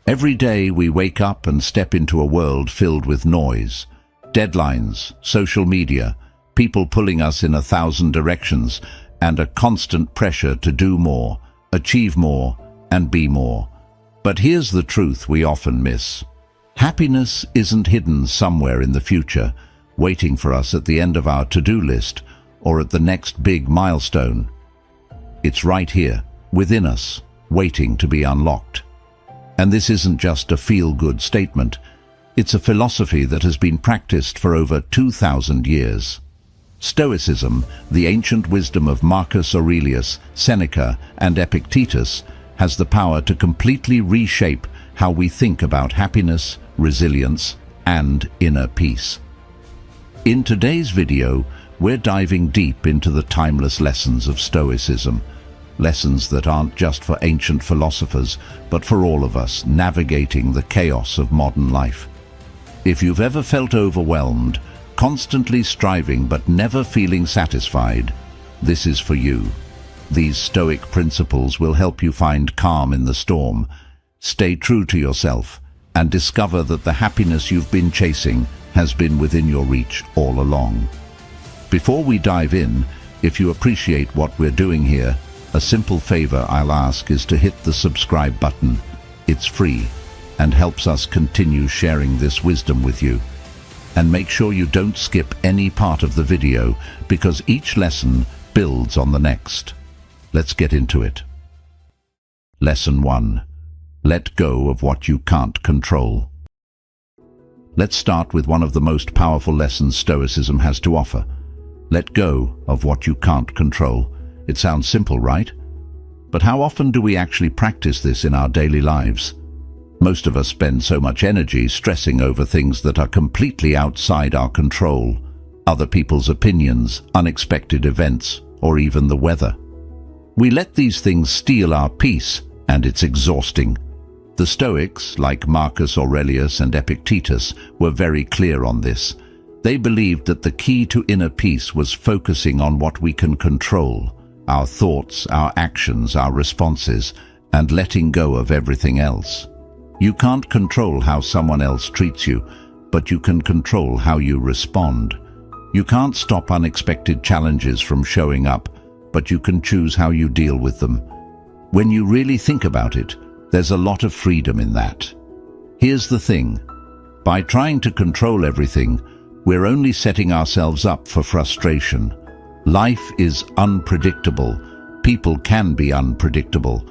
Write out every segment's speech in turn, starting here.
Every day we wake up and step into a world filled with noise, deadlines, social media, people pulling us in 1,000 directions, and a constant pressure to do more, achieve more, and be more. But here's the truth we often miss. Happiness isn't hidden somewhere in the future, waiting for us at the end of our to-do list or at the next big milestone. It's right here, within us, waiting to be unlocked. And this isn't just a feel-good statement. It's a philosophy that has been practiced for over 2,000 years. Stoicism, the ancient wisdom of Marcus Aurelius, Seneca, and Epictetus, has the power to completely reshape how we think about happiness, resilience, and inner peace. In today's video, we're diving deep into the timeless lessons of Stoicism, lessons that aren't just for ancient philosophers, but for all of us navigating the chaos of modern life. If you've ever felt overwhelmed, constantly striving but never feeling satisfied, this is for you. These Stoic principles will help you find calm in the storm, stay true to yourself, and discover that the happiness you've been chasing has been within your reach all along. Before we dive in, if you appreciate what we're doing here, a simple favor I'll ask is to hit the subscribe button. It's free and helps us continue sharing this wisdom with you. And make sure you don't skip any part of the video, because each lesson builds on the next. Let's get into it. Lesson 1. Let go of what you can't control. Let's start with one of the most powerful lessons Stoicism has to offer. Let go of what you can't control. It sounds simple, right? But how often do we actually practice this in our daily lives? Most of us spend so much energy stressing over things that are completely outside our control, other people's opinions, unexpected events, or even the weather. We let these things steal our peace, and it's exhausting. The Stoics, like Marcus Aurelius and Epictetus, were very clear on this. They believed that the key to inner peace was focusing on what we can control, our thoughts, our actions, our responses, and letting go of everything else. You can't control how someone else treats you, but you can control how you respond. You can't stop unexpected challenges from showing up, but you can choose how you deal with them. When you really think about it, there's a lot of freedom in that. Here's the thing. By trying to control everything, we're only setting ourselves up for frustration. Life is unpredictable. People can be unpredictable.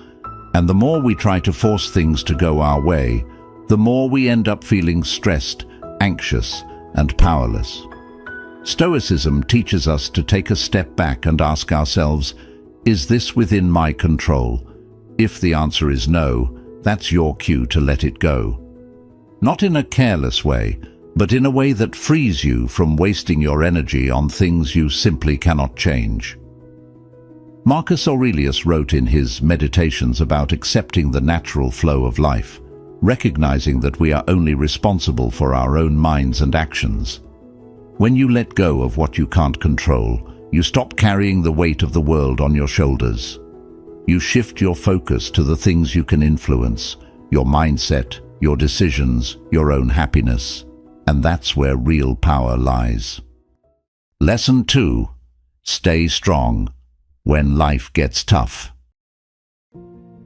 And the more we try to force things to go our way, the more we end up feeling stressed, anxious, and powerless. Stoicism teaches us to take a step back and ask ourselves, is this within my control? If the answer is no, that's your cue to let it go. Not in a careless way, but in a way that frees you from wasting your energy on things you simply cannot change. Marcus Aurelius wrote in his Meditations about accepting the natural flow of life, recognizing that we are only responsible for our own minds and actions. When you let go of what you can't control, you stop carrying the weight of the world on your shoulders. You shift your focus to the things you can influence, your mindset, your decisions, your own happiness. And that's where real power lies. Lesson 2. Stay strong when life gets tough.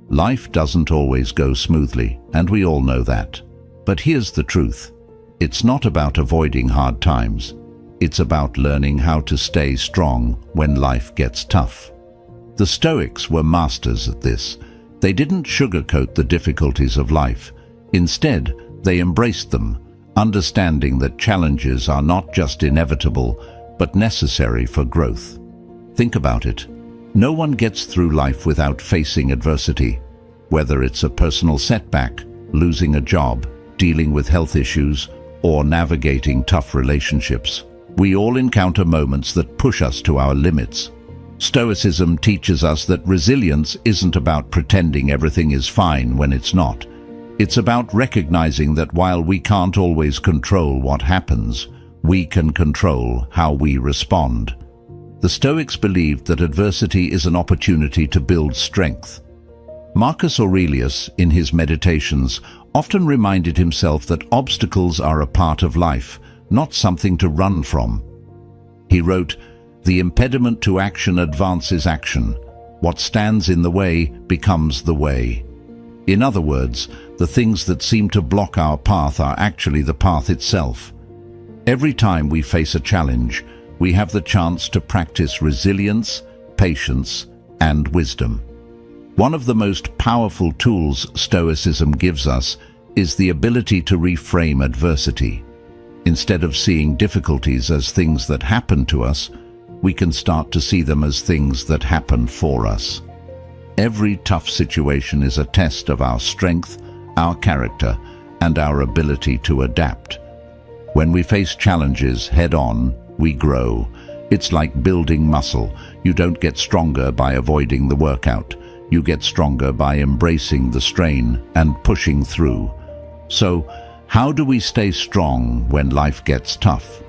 Life doesn't always go smoothly, and we all know that. But here's the truth. It's not about avoiding hard times. It's about learning how to stay strong when life gets tough. The Stoics were masters at this. They didn't sugarcoat the difficulties of life. Instead, they embraced them, understanding that challenges are not just inevitable, but necessary for growth. Think about it. No one gets through life without facing adversity, whether it's a personal setback, losing a job, dealing with health issues, or navigating tough relationships. We all encounter moments that push us to our limits. Stoicism teaches us that resilience isn't about pretending everything is fine when it's not. It's about recognizing that while we can't always control what happens, we can control how we respond. The Stoics believed that adversity is an opportunity to build strength. Marcus Aurelius, in his Meditations, often reminded himself that obstacles are a part of life, not something to run from. He wrote, "The impediment to action advances action. What stands in the way becomes the way." In other words, the things that seem to block our path are actually the path itself. Every time we face a challenge, we have the chance to practice resilience, patience, and wisdom. One of the most powerful tools Stoicism gives us is the ability to reframe adversity. Instead of seeing difficulties as things that happen to us, we can start to see them as things that happen for us. Every tough situation is a test of our strength, our character, and our ability to adapt. When we face challenges head-on, we grow. It's like building muscle. You don't get stronger by avoiding the workout. You get stronger by embracing the strain and pushing through. So, how do we stay strong when life gets tough?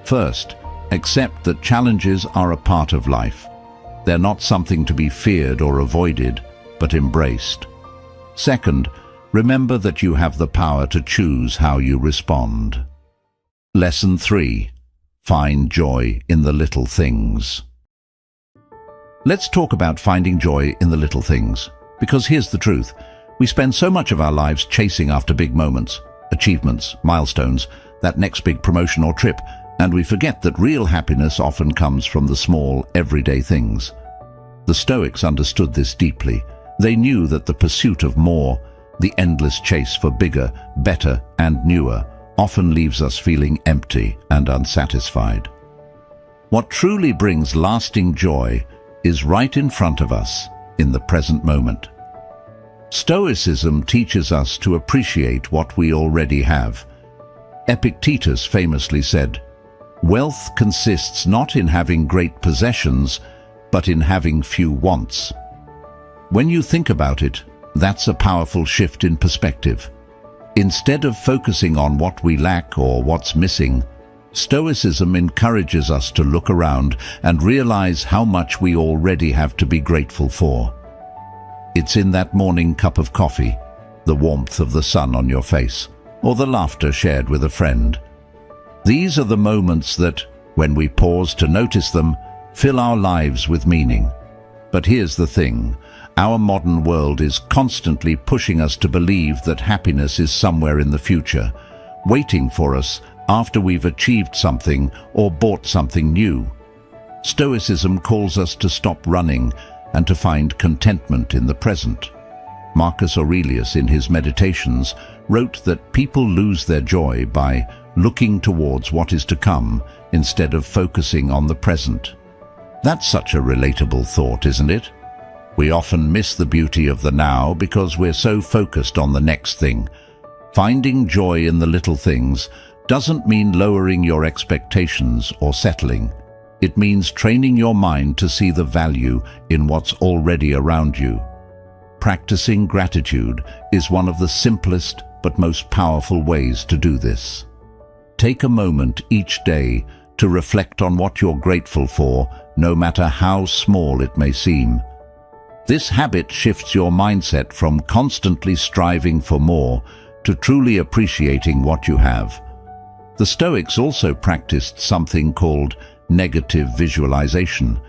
First, accept that challenges are a part of life. They're not something to be feared or avoided, but embraced. Second, remember that you have the power to choose how you respond. Lesson 3. Find joy in the little things. Let's talk about finding joy in the little things, because here's the truth. We spend so much of our lives chasing after big moments, achievements, milestones, that next big promotion or trip, and we forget that real happiness often comes from the small, everyday things. The Stoics understood this deeply. They knew that the pursuit of more, the endless chase for bigger, better, and newer, often leaves us feeling empty and unsatisfied. What truly brings lasting joy is right in front of us, in the present moment. Stoicism teaches us to appreciate what we already have. Epictetus famously said, "Wealth consists not in having great possessions, but in having few wants." When you think about it, that's a powerful shift in perspective. Instead of focusing on what we lack or what's missing, Stoicism encourages us to look around and realize how much we already have to be grateful for. It's in that morning cup of coffee, the warmth of the sun on your face, or the laughter shared with a friend. These are the moments that, when we pause to notice them, fill our lives with meaning. But here's the thing. Our modern world is constantly pushing us to believe that happiness is somewhere in the future, waiting for us after we've achieved something or bought something new. Stoicism calls us to stop running and to find contentment in the present. Marcus Aurelius, in his Meditations, wrote that people lose their joy by looking towards what is to come instead of focusing on the present. That's such a relatable thought, isn't it? We often miss the beauty of the now because we're so focused on the next thing. Finding joy in the little things doesn't mean lowering your expectations or settling. It means training your mind to see the value in what's already around you. Practicing gratitude is one of the simplest but most powerful ways to do this. Take a moment each day to reflect on what you're grateful for, no matter how small it may seem. This habit shifts your mindset from constantly striving for more to truly appreciating what you have. The Stoics also practiced something called negative visualization.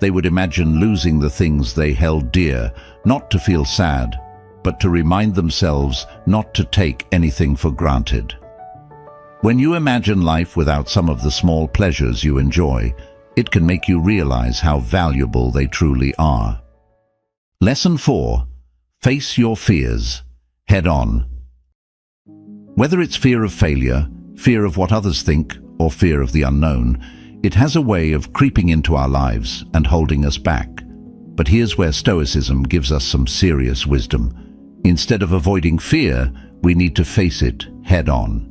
They would imagine losing the things they held dear, not to feel sad, but to remind themselves not to take anything for granted. When you imagine life without some of the small pleasures you enjoy, it can make you realize how valuable they truly are. Lesson 4. Face your fears, head on. Whether it's fear of failure, fear of what others think, or fear of the unknown, it has a way of creeping into our lives and holding us back. But here's where Stoicism gives us some serious wisdom. Instead of avoiding fear, we need to face it head on.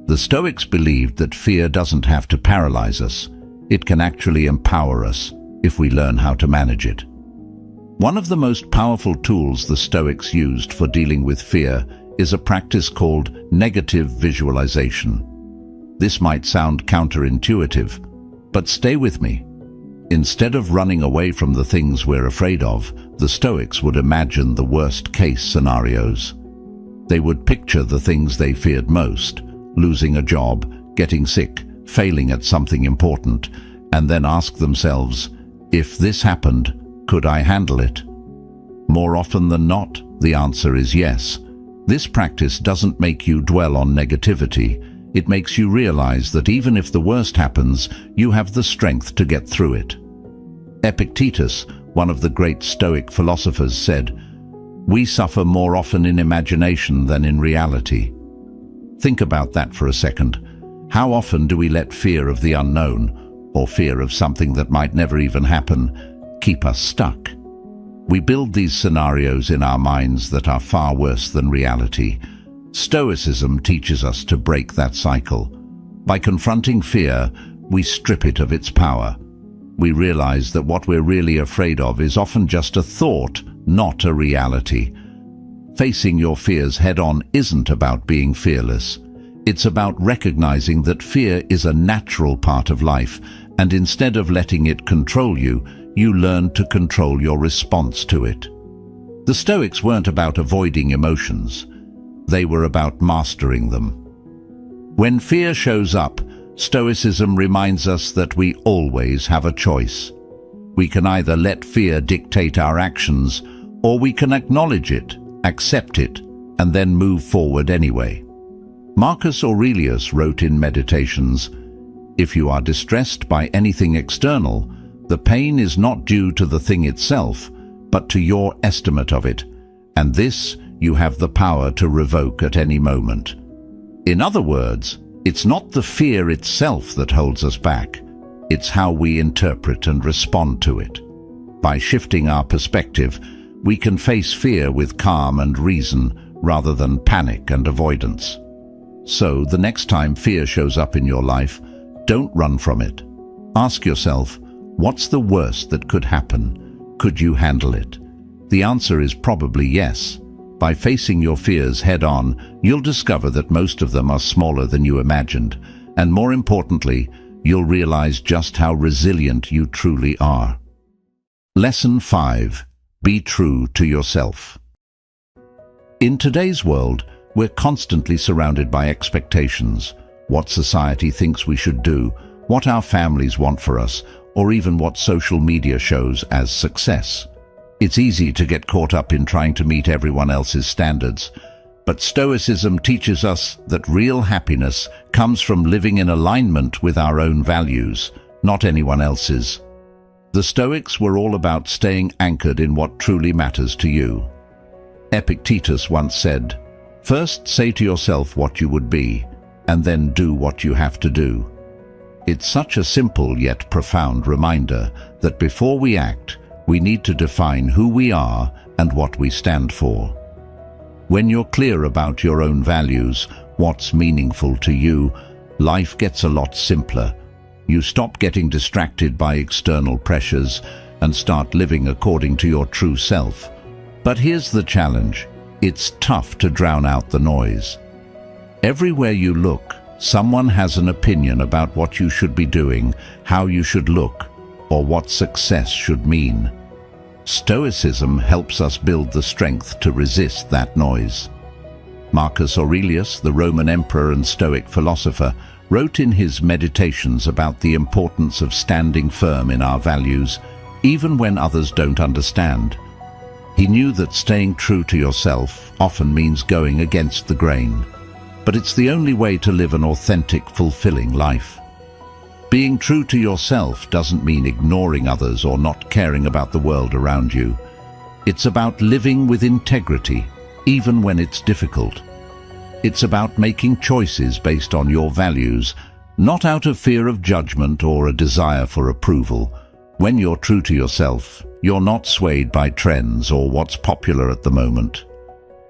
The Stoics believed that fear doesn't have to paralyze us. It can actually empower us if we learn how to manage it. One of the most powerful tools the Stoics used for dealing with fear is a practice called negative visualization. This might sound counterintuitive, but stay with me. Instead of running away from the things we're afraid of, the Stoics would imagine the worst-case scenarios. They would picture the things they feared most: losing a job, getting sick, failing at something important, and then ask themselves, if this happened, could I handle it? More often than not, the answer is yes. This practice doesn't make you dwell on negativity. It makes you realize that even if the worst happens, you have the strength to get through it. Epictetus, one of the great Stoic philosophers, said, "We suffer more often in imagination than in reality." Think about that for a second. How often do we let fear of the unknown, or fear of something that might never even happen, keep us stuck? We build these scenarios in our minds that are far worse than reality. Stoicism teaches us to break that cycle. By confronting fear, we strip it of its power. We realize that what we're really afraid of is often just a thought, not a reality. Facing your fears head-on isn't about being fearless. It's about recognizing that fear is a natural part of life, and instead of letting it control you, you learn to control your response to it. The Stoics weren't about avoiding emotions. They were about mastering them. When fear shows up, Stoicism reminds us that we always have a choice. We can either let fear dictate our actions, or we can acknowledge it, accept it, and then move forward anyway. Marcus Aurelius wrote in Meditations, "If you are distressed by anything external, the pain is not due to the thing itself, but to your estimate of it, and this you have the power to revoke at any moment." In other words, it's not the fear itself that holds us back. It's how we interpret and respond to it. By shifting our perspective, we can face fear with calm and reason rather than panic and avoidance. So, the next time fear shows up in your life, don't run from it. Ask yourself, what's the worst that could happen? Could you handle it? The answer is probably yes. By facing your fears head-on, you'll discover that most of them are smaller than you imagined, and more importantly, you'll realize just how resilient you truly are. Lesson 5. Be true to yourself. In today's world, we're constantly surrounded by expectations: what society thinks we should do, what our families want for us, or even what social media shows as success. It's easy to get caught up in trying to meet everyone else's standards, but Stoicism teaches us that real happiness comes from living in alignment with our own values, not anyone else's. The Stoics were all about staying anchored in what truly matters to you. Epictetus once said, "First say to yourself what you would be, and then do what you have to do." It's such a simple yet profound reminder that before we act, we need to define who we are and what we stand for. When you're clear about your own values, what's meaningful to you, life gets a lot simpler. You stop getting distracted by external pressures and start living according to your true self. But here's the challenge. It's tough to drown out the noise. Everywhere you look, someone has an opinion about what you should be doing, how you should look, or what success should mean. Stoicism helps us build the strength to resist that noise. Marcus Aurelius, the Roman emperor and Stoic philosopher, wrote in his Meditations about the importance of standing firm in our values, even when others don't understand. He knew that staying true to yourself often means going against the grain, but it's the only way to live an authentic, fulfilling life. Being true to yourself doesn't mean ignoring others or not caring about the world around you. It's about living with integrity, even when it's difficult. It's about making choices based on your values, not out of fear of judgment or a desire for approval. When you're true to yourself, you're not swayed by trends or what's popular at the moment.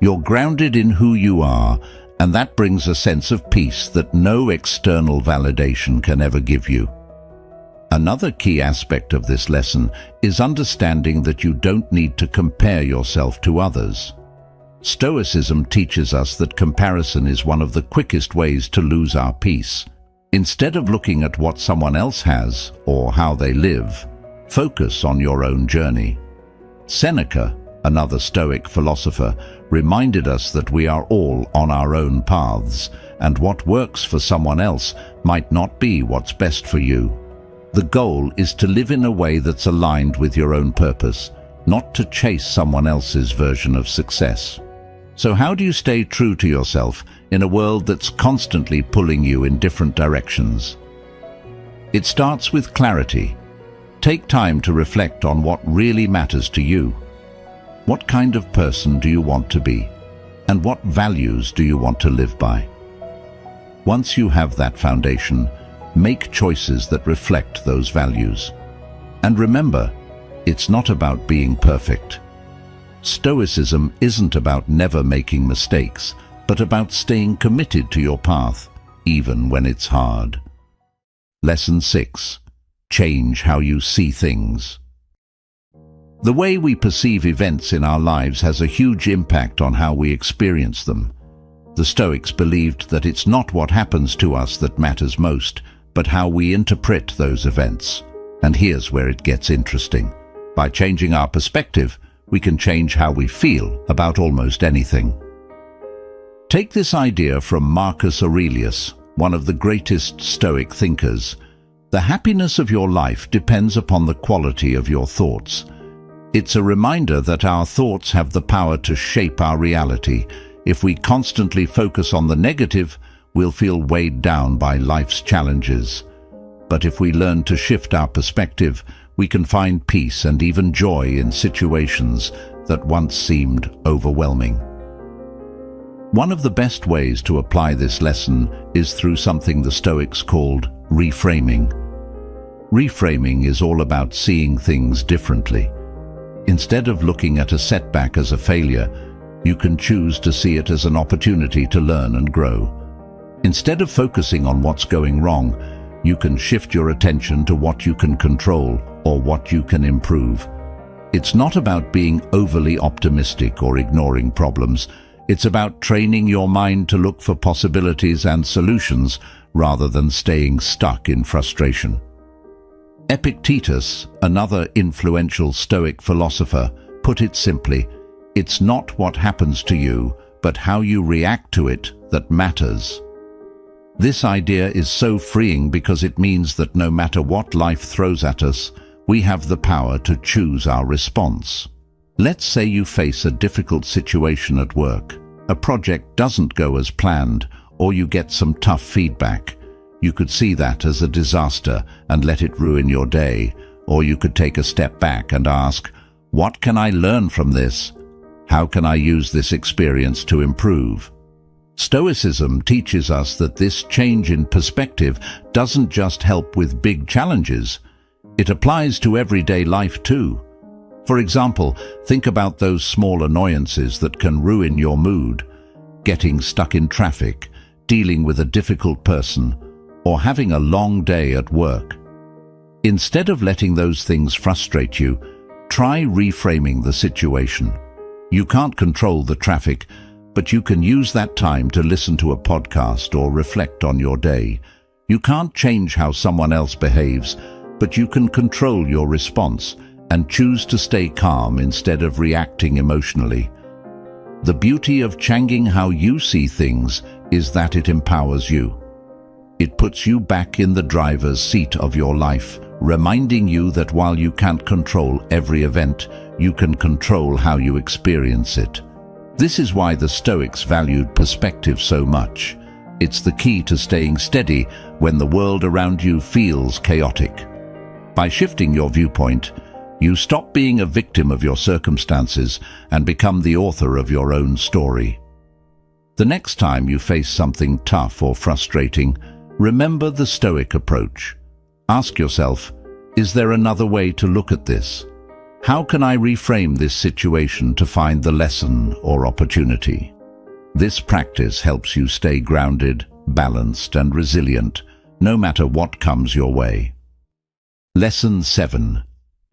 You're grounded in who you are, and that brings a sense of peace that no external validation can ever give you. Another key aspect of this lesson is understanding that you don't need to compare yourself to others. Stoicism teaches us that comparison is one of the quickest ways to lose our peace. Instead of looking at what someone else has or how they live, focus on your own journey. Seneca, another Stoic philosopher, reminded us that we are all on our own paths, and what works for someone else might not be what's best for you. The goal is to live in a way that's aligned with your own purpose, not to chase someone else's version of success. So how do you stay true to yourself in a world that's constantly pulling you in different directions? It starts with clarity. Take time to reflect on what really matters to you. What kind of person do you want to be? And what values do you want to live by? Once you have that foundation, make choices that reflect those values. And remember, it's not about being perfect. Stoicism isn't about never making mistakes, but about staying committed to your path, even when it's hard. Lesson 6. Change how you see things. The way we perceive events in our lives has a huge impact on how we experience them. The Stoics believed that it's not what happens to us that matters most, but how we interpret those events. And here's where it gets interesting. By changing our perspective, we can change how we feel about almost anything. Take this idea from Marcus Aurelius, one of the greatest Stoic thinkers. The happiness of your life depends upon the quality of your thoughts. It's a reminder that our thoughts have the power to shape our reality. If we constantly focus on the negative, we'll feel weighed down by life's challenges. But if we learn to shift our perspective, we can find peace and even joy in situations that once seemed overwhelming. One of the best ways to apply this lesson is through something the Stoics called reframing. Reframing is all about seeing things differently. Instead of looking at a setback as a failure, you can choose to see it as an opportunity to learn and grow. Instead of focusing on what's going wrong, you can shift your attention to what you can control or what you can improve. It's not about being overly optimistic or ignoring problems. It's about training your mind to look for possibilities and solutions rather than staying stuck in frustration. Epictetus, another influential Stoic philosopher, put it simply, it's not what happens to you, but how you react to it that matters. This idea is so freeing because it means that no matter what life throws at us, we have the power to choose our response. Let's say you face a difficult situation at work. A project doesn't go as planned, or you get some tough feedback. You could see that as a disaster and let it ruin your day, or you could take a step back and ask, what can I learn from this? How can I use this experience to improve? Stoicism teaches us that this change in perspective doesn't just help with big challenges. It applies to everyday life too. For example, think about those small annoyances that can ruin your mood. Getting stuck in traffic, dealing with a difficult person, or having a long day at work. Instead of letting those things frustrate you, try reframing the situation. You can't control the traffic, but you can use that time to listen to a podcast or reflect on your day. You can't change how someone else behaves, but you can control your response and choose to stay calm instead of reacting emotionally. The beauty of changing how you see things is that it empowers you. It puts you back in the driver's seat of your life, reminding you that while you can't control every event, you can control how you experience it. This is why the Stoics valued perspective so much. It's the key to staying steady when the world around you feels chaotic. By shifting your viewpoint, you stop being a victim of your circumstances and become the author of your own story. The next time you face something tough or frustrating, remember the Stoic approach. Ask yourself, is there another way to look at this? How can I reframe this situation to find the lesson or opportunity? This practice helps you stay grounded, balanced, and resilient, no matter what comes your way. Lesson 7.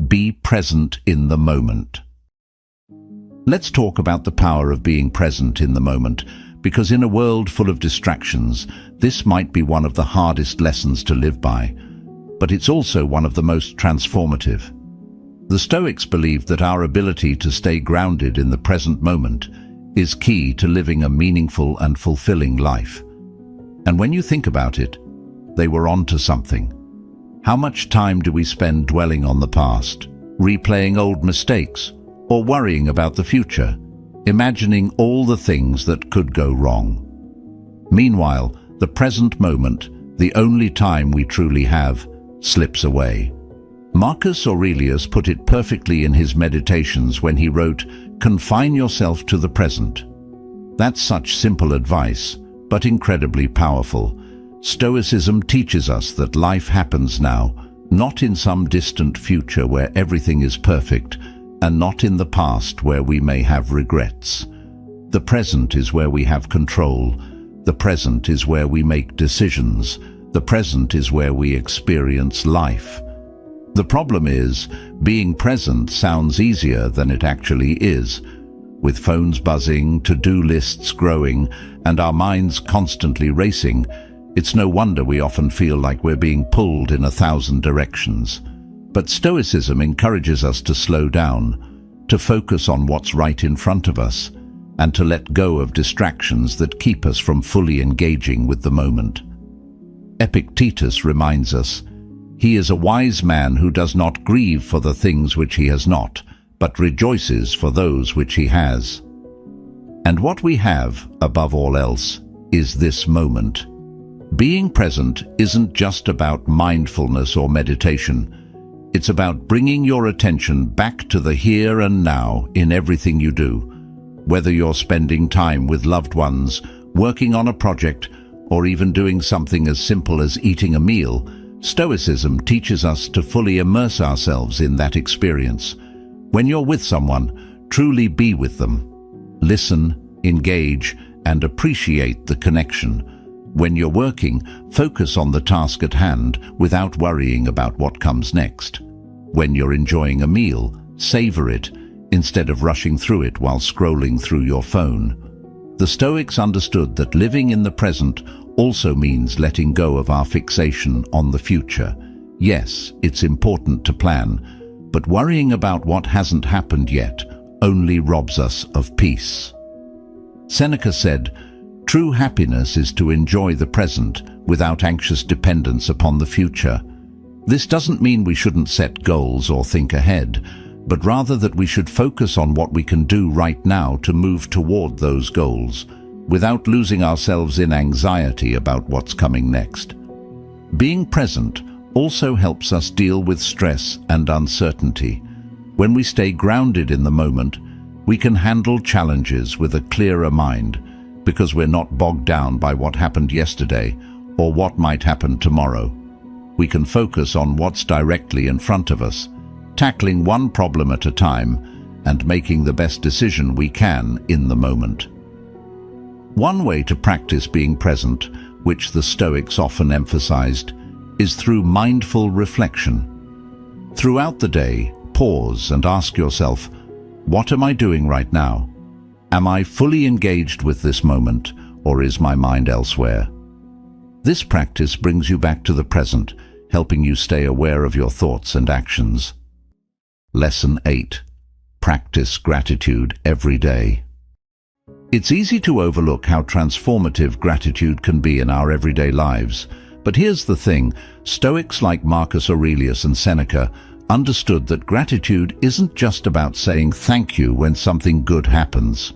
Be present in the moment. Let's talk about the power of being present in the moment, because in a world full of distractions, this might be one of the hardest lessons to live by, but it's also one of the most transformative. The Stoics believed that our ability to stay grounded in the present moment is key to living a meaningful and fulfilling life. And when you think about it, they were onto something. How much time do we spend dwelling on the past, replaying old mistakes, or worrying about the future, imagining all the things that could go wrong? Meanwhile, the present moment, the only time we truly have, slips away. Marcus Aurelius put it perfectly in his Meditations when he wrote, "Confine yourself to the present." That's such simple advice, but incredibly powerful. Stoicism teaches us that life happens now, not in some distant future where everything is perfect, and not in the past where we may have regrets. The present is where we have control. The present is where we make decisions. The present is where we experience life. The problem is, being present sounds easier than it actually is. With phones buzzing, to-do lists growing, and our minds constantly racing, it's no wonder we often feel like we're being pulled in 1,000 directions. But Stoicism encourages us to slow down, to focus on what's right in front of us, and to let go of distractions that keep us from fully engaging with the moment. Epictetus reminds us, "He is a wise man who does not grieve for the things which he has not, but rejoices for those which he has." And what we have, above all else, is this moment. Being present isn't just about mindfulness or meditation. It's about bringing your attention back to the here and now in everything you do. Whether you're spending time with loved ones, working on a project, or even doing something as simple as eating a meal, Stoicism teaches us to fully immerse ourselves in that experience. When you're with someone, truly be with them. Listen, engage, and appreciate the connection. When you're working, focus on the task at hand without worrying about what comes next. When you're enjoying a meal, savor it instead of rushing through it while scrolling through your phone. The Stoics understood that living in the present also means letting go of our fixation on the future. Yes, it's important to plan, but worrying about what hasn't happened yet only robs us of peace. Seneca said, "True happiness is to enjoy the present without anxious dependence upon the future." This doesn't mean we shouldn't set goals or think ahead, but rather that we should focus on what we can do right now to move toward those goals, without losing ourselves in anxiety about what's coming next. Being present also helps us deal with stress and uncertainty. When we stay grounded in the moment, we can handle challenges with a clearer mind, because we're not bogged down by what happened yesterday or what might happen tomorrow. We can focus on what's directly in front of us, tackling one problem at a time and making the best decision we can in the moment. One way to practice being present, which the Stoics often emphasized, is through mindful reflection. Throughout the day, pause and ask yourself, what am I doing right now? Am I fully engaged with this moment, or is my mind elsewhere? This practice brings you back to the present, helping you stay aware of your thoughts and actions. Lesson 8. Practice gratitude every day. It's easy to overlook how transformative gratitude can be in our everyday lives. But here's the thing, Stoics like Marcus Aurelius and Seneca understood that gratitude isn't just about saying thank you when something good happens.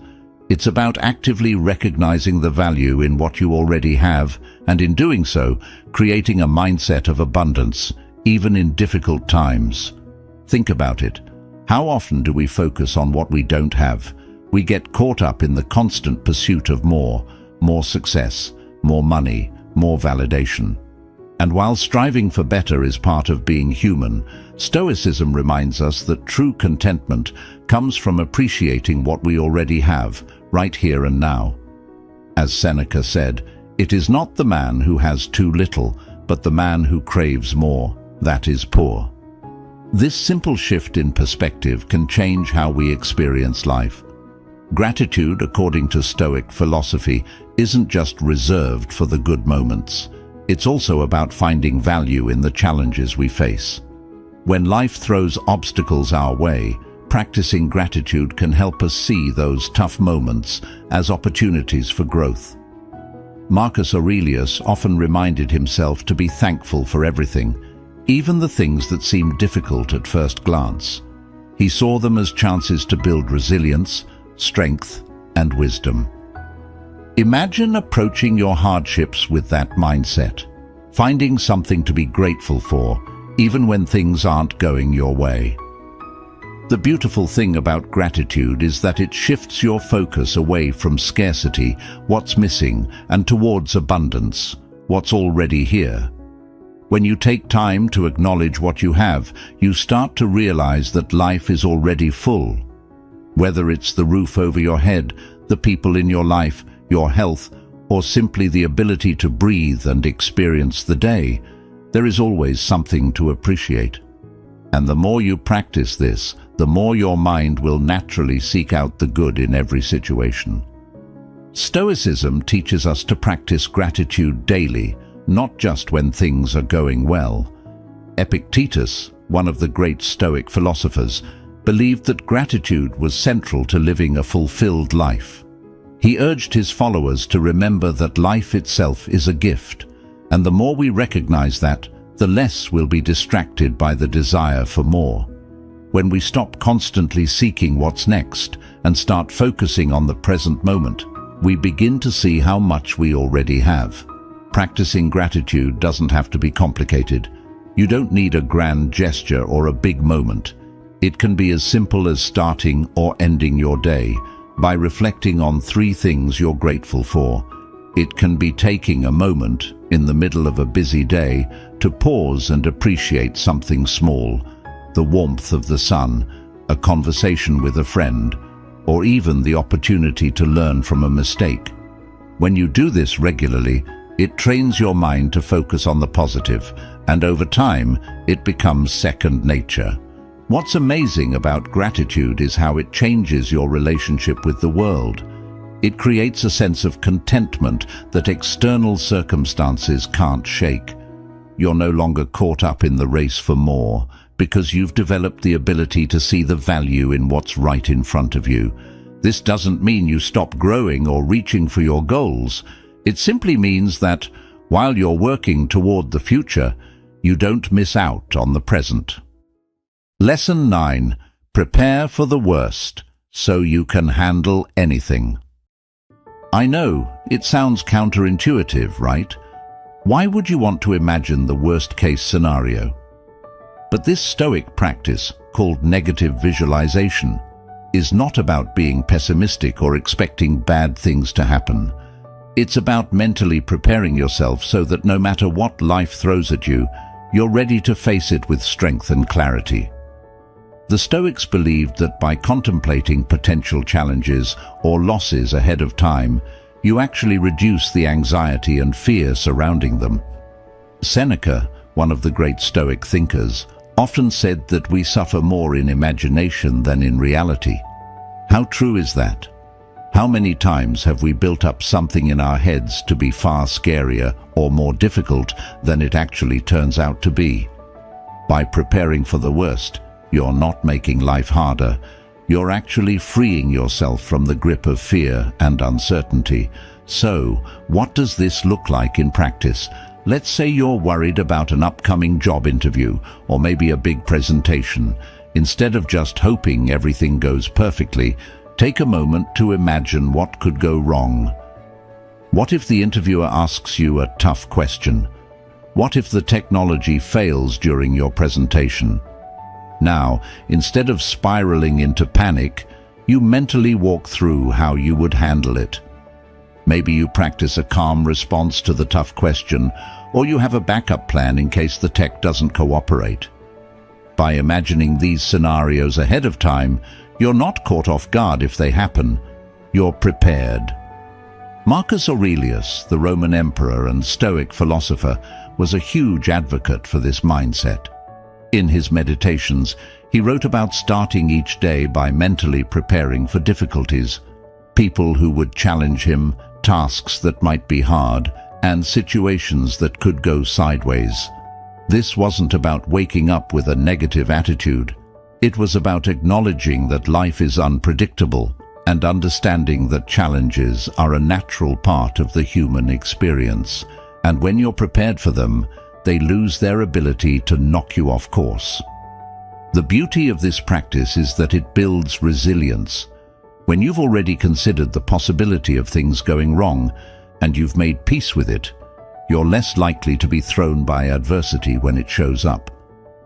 It's about actively recognizing the value in what you already have, and in doing so, creating a mindset of abundance, even in difficult times. Think about it. How often do we focus on what we don't have? We get caught up in the constant pursuit of more success, more money, more validation. And while striving for better is part of being human, Stoicism reminds us that true contentment comes from appreciating what we already have, right here and now. As Seneca said, "It is not the man who has too little, but the man who craves more, that is poor." This simple shift in perspective can change how we experience life. Gratitude, according to Stoic philosophy, isn't just reserved for the good moments. It's also about finding value in the challenges we face. When life throws obstacles our way, practicing gratitude can help us see those tough moments as opportunities for growth. Marcus Aurelius often reminded himself to be thankful for everything, even the things that seemed difficult at first glance. He saw them as chances to build resilience, strength, and wisdom. Imagine approaching your hardships with that mindset, finding something to be grateful for, even when things aren't going your way. The beautiful thing about gratitude is that it shifts your focus away from scarcity, what's missing, and towards abundance, what's already here. When you take time to acknowledge what you have, you start to realize that life is already full. Whether it's the roof over your head, the people in your life, your health, or simply the ability to breathe and experience the day, there is always something to appreciate. And the more you practice this, the more your mind will naturally seek out the good in every situation. Stoicism teaches us to practice gratitude daily, not just when things are going well. Epictetus, one of the great Stoic philosophers, believed that gratitude was central to living a fulfilled life. He urged his followers to remember that life itself is a gift, and the more we recognize that, the less we'll be distracted by the desire for more. When we stop constantly seeking what's next and start focusing on the present moment, we begin to see how much we already have. Practicing gratitude doesn't have to be complicated. You don't need a grand gesture or a big moment. It can be as simple as starting or ending your day by reflecting on 3 things you're grateful for. It can be taking a moment in the middle of a busy day to pause and appreciate something small, the warmth of the sun, a conversation with a friend, or even the opportunity to learn from a mistake. When you do this regularly, it trains your mind to focus on the positive, and over time, it becomes second nature. What's amazing about gratitude is how it changes your relationship with the world. It creates a sense of contentment that external circumstances can't shake. You're no longer caught up in the race for more, because you've developed the ability to see the value in what's right in front of you. This doesn't mean you stop growing or reaching for your goals. It simply means that, while you're working toward the future, you don't miss out on the present. Lesson 9. Prepare for the worst, so you can handle anything. I know, it sounds counterintuitive, right? Why would you want to imagine the worst-case scenario? But this Stoic practice, called negative visualization, is not about being pessimistic or expecting bad things to happen. It's about mentally preparing yourself so that no matter what life throws at you, you're ready to face it with strength and clarity. The Stoics believed that by contemplating potential challenges or losses ahead of time, you actually reduce the anxiety and fear surrounding them. Seneca, one of the great Stoic thinkers, often said that we suffer more in imagination than in reality. How true is that? How many times have we built up something in our heads to be far scarier or more difficult than it actually turns out to be? By preparing for the worst, you're not making life harder. You're actually freeing yourself from the grip of fear and uncertainty. So, what does this look like in practice? Let's say you're worried about an upcoming job interview or maybe a big presentation. Instead of just hoping everything goes perfectly, take a moment to imagine what could go wrong. What if the interviewer asks you a tough question? What if the technology fails during your presentation? Now, instead of spiraling into panic, you mentally walk through how you would handle it. Maybe you practice a calm response to the tough question, or you have a backup plan in case the tech doesn't cooperate. By imagining these scenarios ahead of time, you're not caught off guard if they happen. You're prepared. Marcus Aurelius, the Roman emperor and Stoic philosopher, was a huge advocate for this mindset. In his meditations, he wrote about starting each day by mentally preparing for difficulties, people who would challenge him, tasks that might be hard, and situations that could go sideways. This wasn't about waking up with a negative attitude. It was about acknowledging that life is unpredictable and understanding that challenges are a natural part of the human experience. And when you're prepared for them, they lose their ability to knock you off course. The beauty of this practice is that it builds resilience. When you've already considered the possibility of things going wrong and you've made peace with it, you're less likely to be thrown by adversity when it shows up.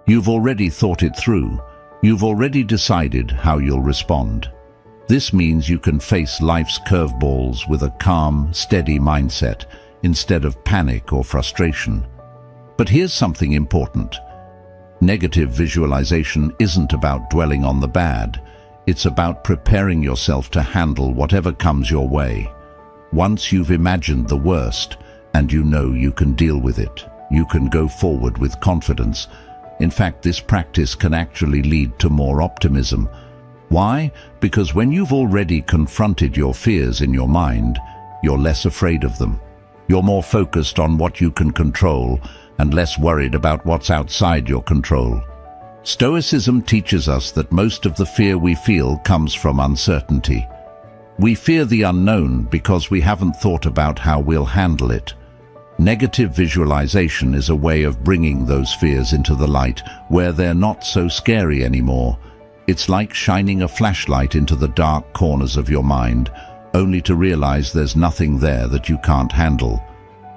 You've already thought it through. You've already decided how you'll respond. This means you can face life's curveballs with a calm, steady mindset instead of panic or frustration. But here's something important. Negative visualization isn't about dwelling on the bad. It's about preparing yourself to handle whatever comes your way. Once you've imagined the worst, and you know you can deal with it, you can go forward with confidence. In fact, this practice can actually lead to more optimism. Why? Because when you've already confronted your fears in your mind, you're less afraid of them. You're more focused on what you can control and less worried about what's outside your control. Stoicism teaches us that most of the fear we feel comes from uncertainty. We fear the unknown because we haven't thought about how we'll handle it. Negative visualization is a way of bringing those fears into the light where they're not so scary anymore. It's like shining a flashlight into the dark corners of your mind, only to realize there's nothing there that you can't handle.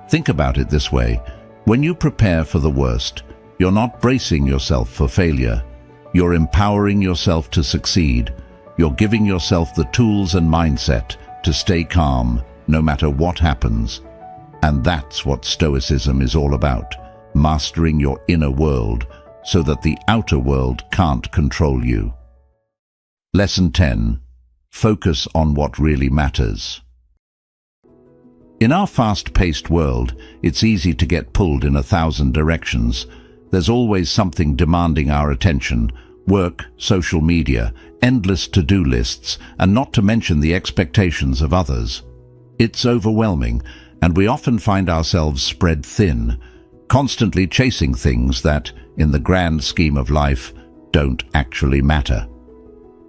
Think about it this way. When you prepare for the worst, you're not bracing yourself for failure. You're empowering yourself to succeed. You're giving yourself the tools and mindset to stay calm no matter what happens. And that's what Stoicism is all about, mastering your inner world so that the outer world can't control you. Lesson 10. Focus on what really matters. In our fast-paced world, it's easy to get pulled in 1,000 directions. There's always something demanding our attention: work, social media, endless to-do lists, and not to mention the expectations of others. It's overwhelming, and we often find ourselves spread thin, constantly chasing things that, in the grand scheme of life, don't actually matter.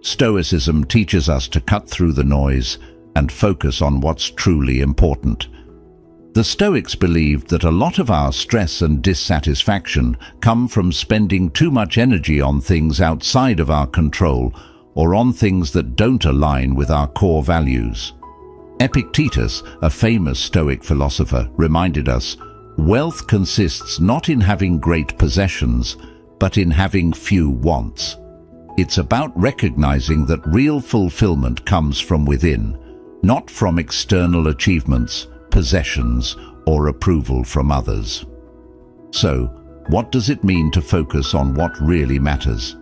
Stoicism teaches us to cut through the noise and focus on what's truly important. The Stoics believed that a lot of our stress and dissatisfaction come from spending too much energy on things outside of our control or on things that don't align with our core values. Epictetus, a famous Stoic philosopher, reminded us, "Wealth consists not in having great possessions, but in having few wants." It's about recognizing that real fulfillment comes from within, not from external achievements, possessions, or approval from others. So, what does it mean to focus on what really matters?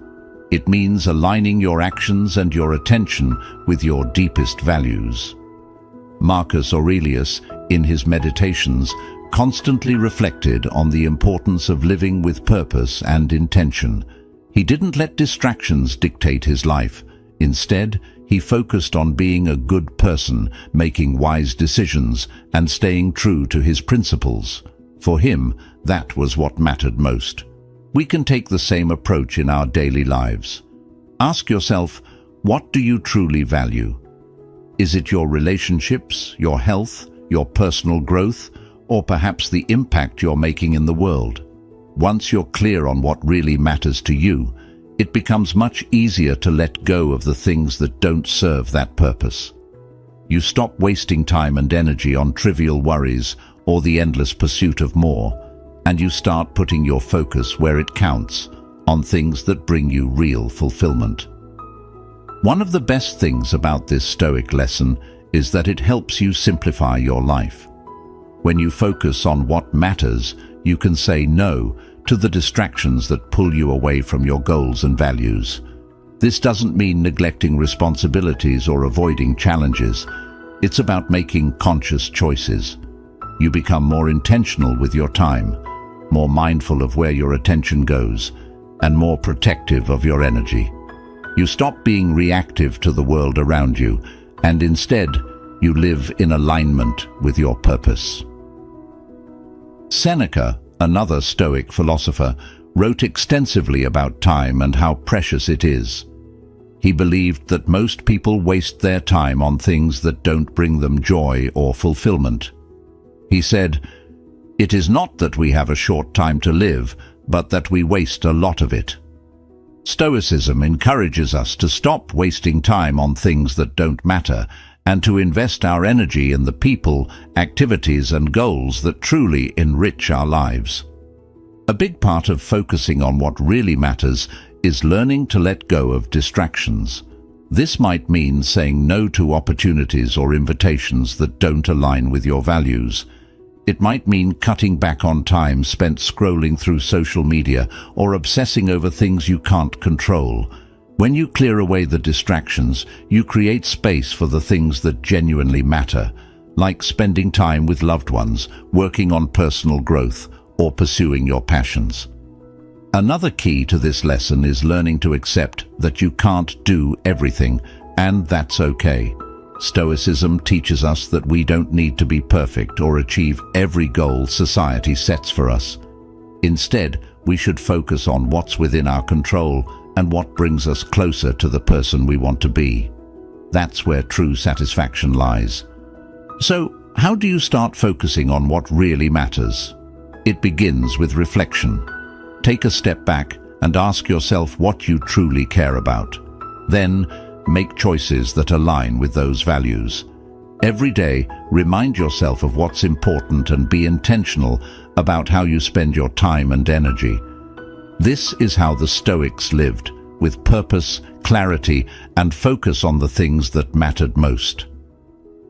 It means aligning your actions and your attention with your deepest values. Marcus Aurelius, in his Meditations, constantly reflected on the importance of living with purpose and intention. He didn't let distractions dictate his life. Instead, he focused on being a good person, making wise decisions, and staying true to his principles. For him, that was what mattered most. We can take the same approach in our daily lives. Ask yourself, what do you truly value? Is it your relationships, your health, your personal growth, or perhaps the impact you're making in the world? Once you're clear on what really matters to you, it becomes much easier to let go of the things that don't serve that purpose. You stop wasting time and energy on trivial worries or the endless pursuit of more, and you start putting your focus where it counts, on things that bring you real fulfillment. One of the best things about this Stoic lesson is that it helps you simplify your life. When you focus on what matters, you can say no to the distractions that pull you away from your goals and values. This doesn't mean neglecting responsibilities or avoiding challenges. It's about making conscious choices. You become more intentional with your time, more mindful of where your attention goes, and more protective of your energy. You stop being reactive to the world around you, and instead, you live in alignment with your purpose. Seneca, another Stoic philosopher, wrote extensively about time and how precious it is. He believed that most people waste their time on things that don't bring them joy or fulfillment. He said, "It is not that we have a short time to live, but that we waste a lot of it." Stoicism encourages us to stop wasting time on things that don't matter and to invest our energy in the people, activities and goals that truly enrich our lives. A big part of focusing on what really matters is learning to let go of distractions. This might mean saying no to opportunities or invitations that don't align with your values. It might mean cutting back on time spent scrolling through social media or obsessing over things you can't control. When you clear away the distractions, you create space for the things that genuinely matter, like spending time with loved ones, working on personal growth, or pursuing your passions. Another key to this lesson is learning to accept that you can't do everything, and that's okay. Stoicism teaches us that we don't need to be perfect or achieve every goal society sets for us. Instead, we should focus on what's within our control and what brings us closer to the person we want to be. That's where true satisfaction lies. So, how do you start focusing on what really matters? It begins with reflection. Take a step back and ask yourself what you truly care about. Then, make choices that align with those values. Every day, remind yourself of what's important and be intentional about how you spend your time and energy. This is how the Stoics lived, with purpose, clarity, and focus on the things that mattered most.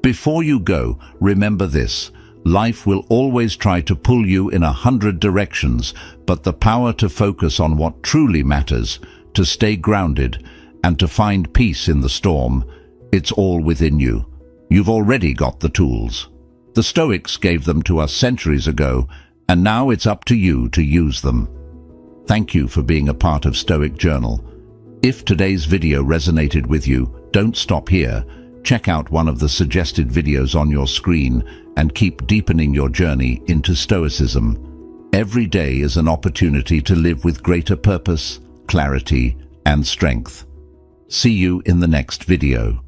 Before you go, remember this: life will always try to pull you in 100 directions, but the power to focus on what truly matters, to stay grounded, and to find peace in the storm, it's all within you. You've already got the tools. The Stoics gave them to us centuries ago, and now it's up to you to use them. Thank you for being a part of Stoic Journal. If today's video resonated with you, don't stop here. Check out one of the suggested videos on your screen and keep deepening your journey into Stoicism. Every day is an opportunity to live with greater purpose, clarity, and strength. See you in the next video.